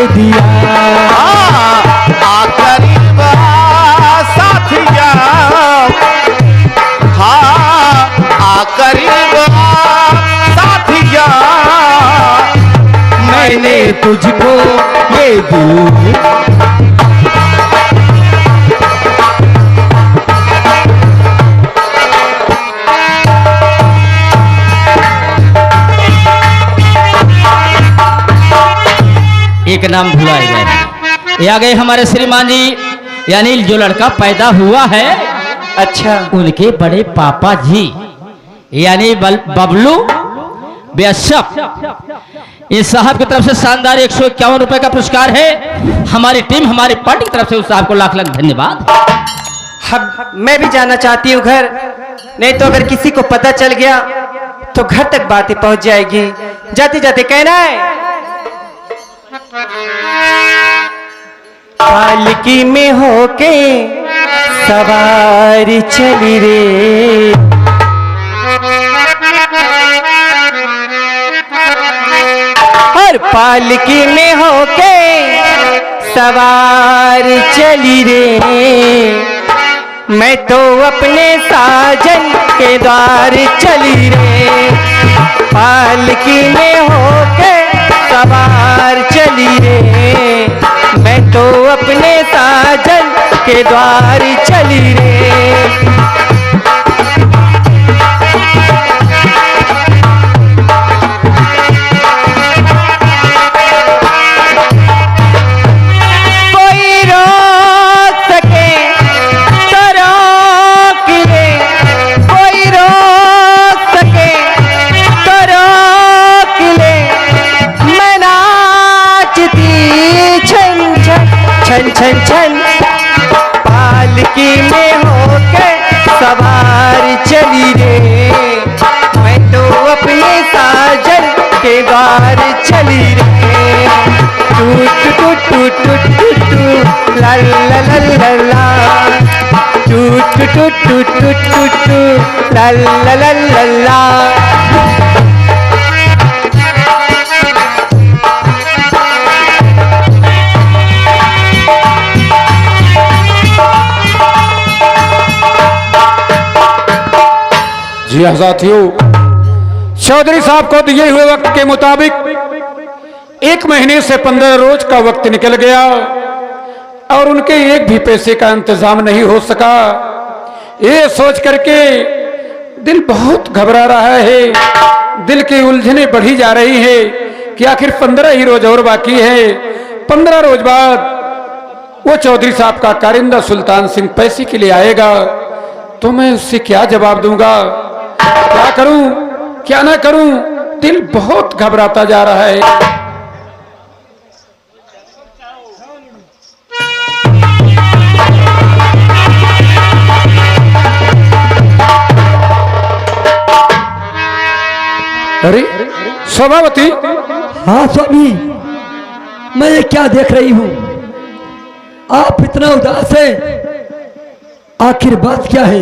दिया। करीब साथिया, हाँ करीब साथिया, मैंने तुझको ये दिल एक नाम भुला गया। ये आ गए हमारे श्रीमान जी, यानी जो लड़का पैदा हुआ है, अच्छा, उनके बड़े पापा जी यानी बबलू बेशक। इस साहब की तरफ से शानदार 151 रुपए का पुरस्कार है। हमारी टीम, हमारी पार्टी की तरफ से उस साहब को लाख लाख धन्यवाद। मैं भी जाना चाहती हूँ घर, नहीं तो अगर किसी को पता चल गया तो घर तक बातें पहुंच जाएगी। जाते जाते कहना है, पालकी में होके सवारी चली रे, और पालकी में होके सवारी चली रे, मैं तो अपने साजन के द्वार चली रे, पालकी में होके सवार चली रे, मैं तो अपने साजन के द्वार चली रे। छन छन छन पालकी में होके सवार चली रे, मैं तो अपने साजन के द्वार चली रे, टूट टूट टूट टूट टूट ला ला ला ला ला, टूट टूट टूट टूट टूट ला ला ला ला ला। जी हाँ साथियों, चौधरी साहब को दिए हुए वक्त के मुताबिक 1 महीने से 15 रोज का वक्त निकल गया और उनके एक भी पैसे का इंतजाम नहीं हो सका। ये सोच करके दिल बहुत घबरा रहा है, दिल की उलझने बढ़ी जा रही है कि आखिर 15 ही रोज और बाकी है। 15 रोज बाद वो चौधरी साहब का कारिंदा सुल्तान सिंह पैसे के लिए आएगा, तो मैं उससे क्या जवाब दूंगा, क्या करूं क्या ना करूं, दिल बहुत घबराता जा रहा है। अरे शोभावती। हाँ स्वामी, मैं ये क्या देख रही हूँ, आप इतना उदास है, आखिर बात क्या है,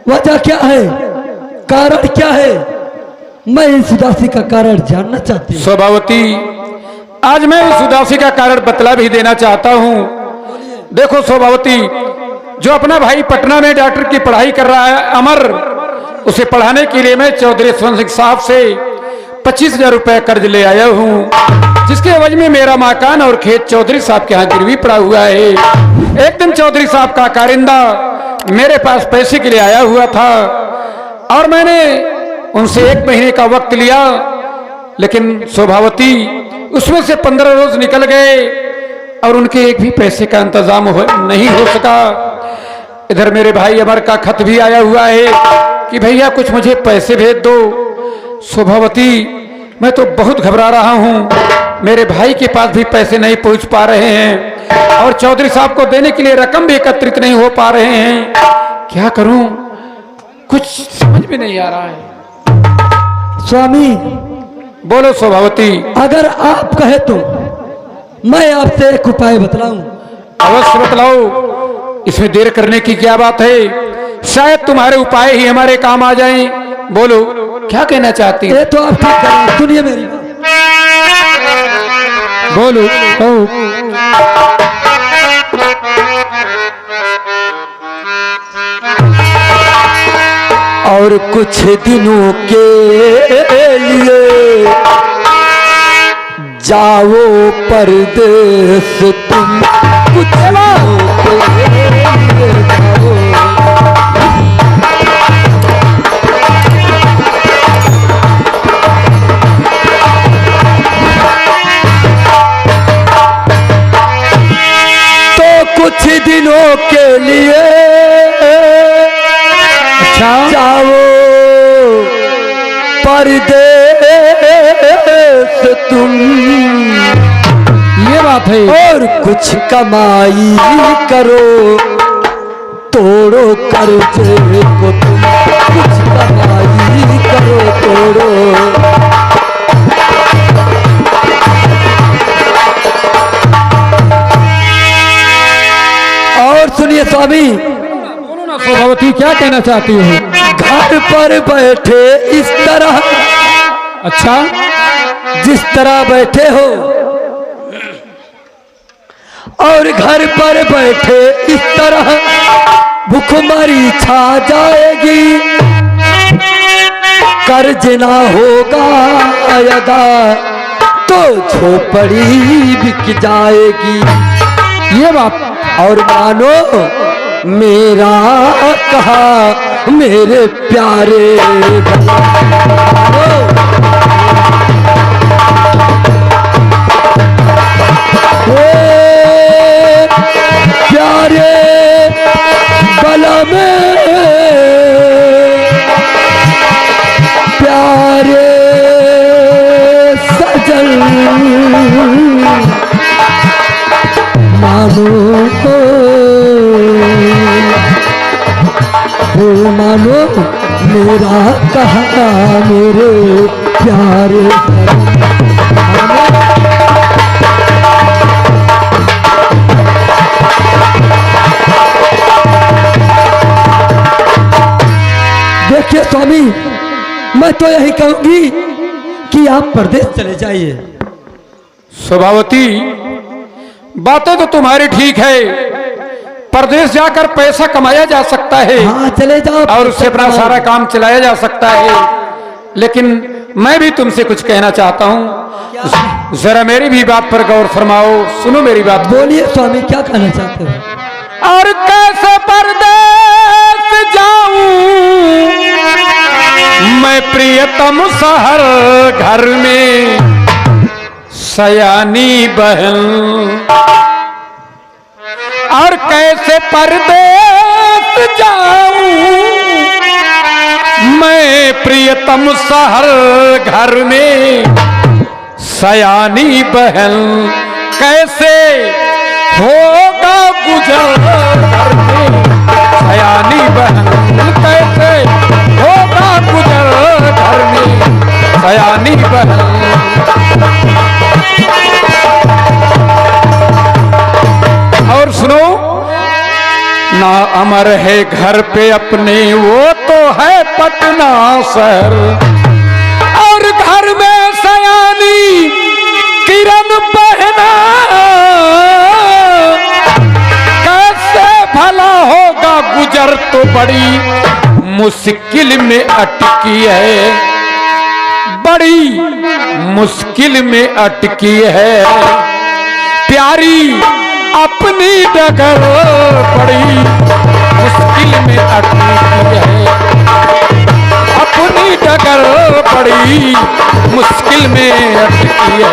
वजह क्या है, कारण क्या है, मैं इस उदासी का कारण जानना चाहती हूँ। शोभावती, आज मैं इस उदासी का कारण बतला भी देना चाहता हूँ। देखो शोभावती, जो अपना भाई पटना में डॉक्टर की पढ़ाई कर रहा है अमर, उसे पढ़ाने के लिए मैं चौधरी यशवंत सिंह साहब से 25,000 रुपए कर्ज ले आया हूँ, जिसके एवज में मेरा मकान और खेत चौधरी साहब के यहाँ गिरवी पड़ा हुआ है। एक दिन चौधरी साहब का कारिंदा मेरे पास पैसे के लिए आया हुआ था और मैंने उनसे 1 महीने का वक्त लिया, लेकिन शोभावती उसमें से 15 रोज निकल गए और उनके एक भी पैसे का इंतजाम नहीं हो सका। इधर मेरे भाई अमर का खत भी आया हुआ है कि भैया कुछ मुझे पैसे भेज दो। शोभावती, मैं तो बहुत घबरा रहा हूँ, मेरे भाई के पास भी पैसे नहीं पहुँच पा रहे हैं और चौधरी साहब को देने के लिए रकम भी एकत्रित नहीं हो पा रहे हैं। क्या करूं, कुछ समझ में नहीं आ रहा है। स्वामी बोलो शोभावती। अगर आप कहे तो मैं आपसे एक उपाय बतलाऊं। अवश्य बतलाओ, इसमें देर करने की क्या बात है, शायद तुम्हारे उपाय ही हमारे काम आ जाएं। बोलो क्या कहना चाहती है। ये तो आप ठीक करें, सुनिए मेरी बात। बोलो। और कुछ दिनों के लिए जाओ परदेस तुम, कुछ दिनों के लिए जाओ। कुछ दिनों के लिए जाओ परदेस तुम, ये बात है। और कुछ कमाई करो, तोड़ो कर्जे को तुम, कुछ कमाई करो तोड़ो। और सुनिए स्वामी, शोभावती क्या कहना चाहती हो? घर पर बैठे इस तरह, अच्छा, जिस तरह बैठे हो, और घर पर बैठे इस तरह भूखमरी छा जाएगी, कर्ज ना होगा अदा तो झोपड़ी बिक जाएगी। ये बात। और मानो मेरा कहा मेरे प्यारे प्यारे बला में, प्यारे सजन मानो मानो मेरा कहा मेरे प्यारे देखिए स्वामी, मैं तो यही कहूंगी कि आप परदेश चले जाइए। शोभावती, बातें तो तुम्हारी ठीक है, परदेश जाकर पैसा कमाया जा सकता है, हाँ चले जाओ, और उससे अपना सारा काम चलाया जा सकता है, लेकिन मैं भी तुमसे कुछ कहना चाहता हूँ। जरा मेरी भी बात पर गौर फरमाओ, सुनो मेरी बात। बोलिए स्वामी, क्या कहना चाहते हो? और कैसे परदेश जाऊं मैं प्रियतम शहर, घर में सयानी बहन, और कैसे परदेश जाऊं मैं प्रियतम शहर, घर में सयानी बहन, कैसे होगा गुजर घर में सयानी बहन, कैसे होगा गुजर घर में सयानी बहन। और सुनो ना, अमर है घर पे अपने वो तो है पटना शहर, और घर में सयानी किरण बहना, कैसे भला होगा गुजर तो बड़ी मुश्किल में अटकी है, बड़ी मुश्किल में अटकी है, प्यारी अपनी डगर बड़ी मुश्किल में अटकी है, अपनी डगर बड़ी मुश्किल में अटकी है।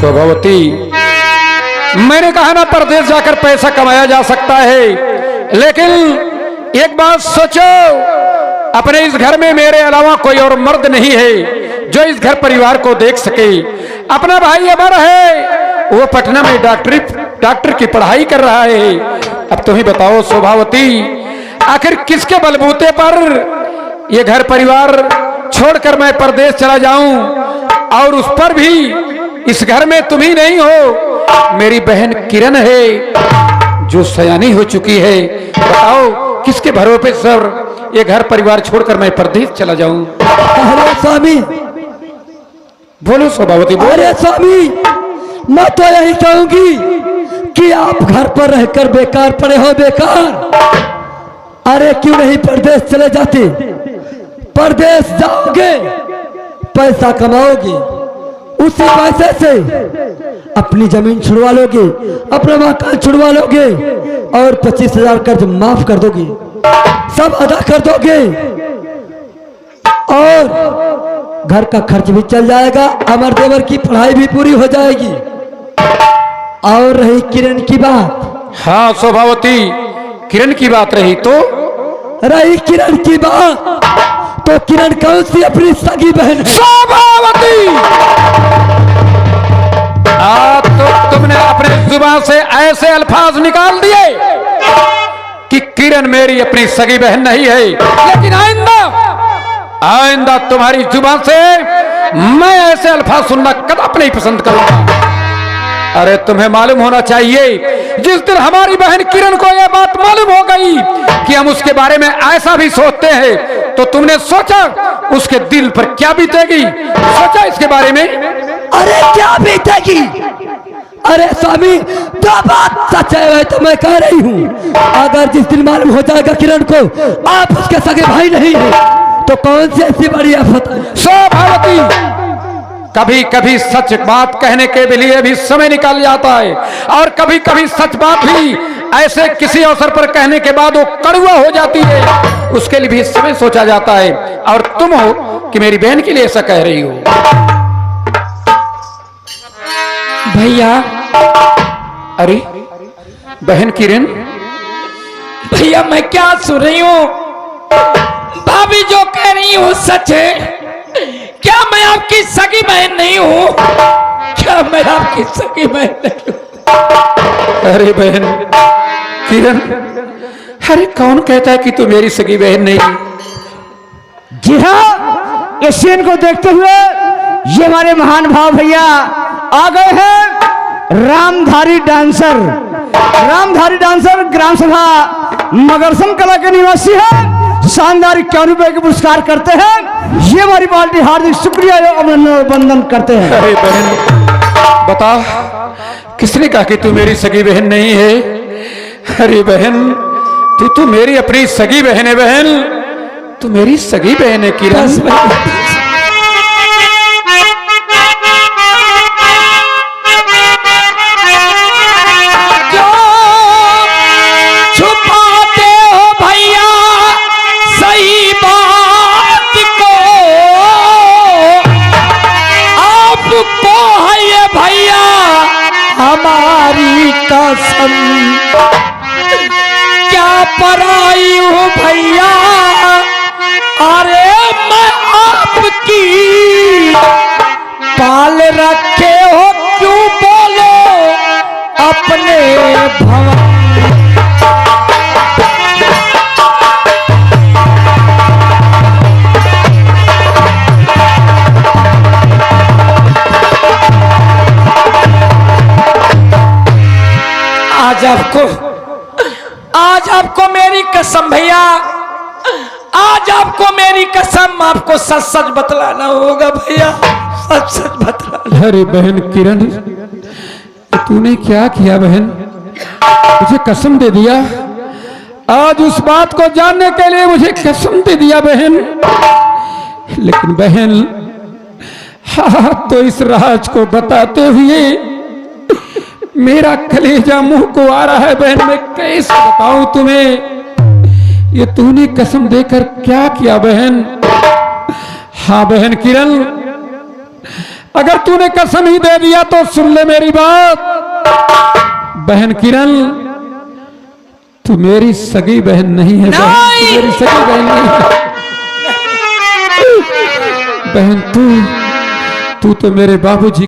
शोभावती, मैंने कहा ना परदेश जाकर पैसा कमाया जा सकता है, लेकिन एक बात सोचो, अपने इस घर में मेरे अलावा कोई और मर्द नहीं है जो इस घर परिवार को देख सके। अपना भाई अमर है, वो पटना में डॉक्टर की पढ़ाई कर रहा है। अब तुम ही बताओ शोभावती, आखिर किसके बलबूते पर ये घर परिवार छोड़कर मैं परदेश चला जाऊं, और उस पर भी इस घर में तुम ही नहीं हो, मेरी बहन किरण है जो सयानी हो चुकी है। बताओ किसके भरोसे पर ये घर परिवार छोड़कर मैं परदेश चला जाऊं। अरे स्वामी, बोलो स्वभावती, बोलो। अरे स्वामी, मैं तो यही कहूंगी कि आप घर पर रहकर बेकार पड़े हो, बेकार। अरे क्यों नहीं परदेश चले जाते? परदेश जाओगे, पैसा कमाओगे, उसी पैसे से अपनी जमीन छुड़वा लोगे, अपना मकान छुड़वा लोगे और 25,000 कर्ज माफ कर दोगे, सब अदा कर दोगे और घर का खर्च भी चल जाएगा, अमर देवर की पढ़ाई भी पूरी हो जाएगी। और रही किरण की बात, हाँ स्वभावती, किरण की बात रही तो रही किरण की बात, तो किरण कौन सी अपनी सगी बहन है? स्वभावती, तो तुमने अपने जुबान से ऐसे अल्फाज निकाल दिए कि किरण मेरी अपनी सगी बहन नहीं है, लेकिन आइंदा तुम्हारी जुबान से मैं ऐसे अल्फाज सुनना कदापि नहीं पसंद करूंगा। अरे तुम्हें मालूम होना चाहिए, जिस दिन हमारी बहन किरण को यह बात मालूम हो गई कि हम उसके बारे में ऐसा भी सोचते हैं, तो तुमने सोचा उसके दिल पर क्या बीतेगी? सोचा इसके बारे में? अरे क्या बीतेगी? अरे स्वामी, जो बात सच है तो मैं कह रही हूँ, अगर जिस दिन मालूम हो जाएगा किरण को आप उसके सगे भाई नहीं है, तो कौन सी ऐसी बड़ी आफत है? स्वभावती, कभी कभी सच बात कहने के लिए भी समय निकाल जाता है, और कभी कभी सच बात भी ऐसे किसी अवसर पर कहने के बाद वो कड़वा हो जाती है, उसके लिए भी समय सोचा जाता है। और तुम हो कि मेरी बहन के लिए ऐसा कह रही हो। भैया, अरे बहन किरण, भैया मैं क्या सुन रही हूँ? भाभी जो कह रही हूँ सच है? क्या मैं आपकी सगी बहन नहीं हूँ? क्या मैं आपकी सगी बहन नहीं हूँ? अरे बहन किरण, अरे कौन कहता है कि तू मेरी सगी बहन नहीं? जी हाँ, इस सीन को देखते हुए ये हमारे महान भाव भैया आ गए हैं। रामधारी डांसर, रामधारी डांसर ग्राम सभा मगरसम कला के निवासी है, शानदार 51 रुपए के पुरस्कार करते हैं। ये हमारी पार्टी हार्दिक शुक्रिया एवं अभिनंदन करते हैं। अरे बहन बता, किसने कहा कि तू मेरी सगी बहन नहीं है? अरे बहन, तू मेरी अपनी सगी बहन है। बहन, तू मेरी सगी बहन है किरण। हमारी कसम क्या पराई हूँ भैया, अरे मैं आपकी पाल रखे हो, क्यों बोलो अपने भवन। आज आपको मेरी कसम भैया, आज आपको मेरी कसम, आपको सच सच बतलाना होगा भैया, सच सच बतलाना। अरे बहन किरण, तूने क्या किया बहन? मुझे कसम दे दिया, आज उस बात को जानने के लिए मुझे कसम दे दिया बहन। लेकिन बहन, हाँ तो इस राज को बताते हुए मेरा कलेजा मुंह को आ रहा है बहन, मैं कैसे बताऊं तुम्हें? ये तूने कसम देकर क्या किया बहन? हाँ बहन किरण, अगर तूने कसम ही दे दिया तो सुन ले मेरी बात। बहन किरण, तू मेरी सगी बहन नहीं है बहन, तू मेरी सगी बहन नहीं है बहन। तू तो मेरे बाबूजी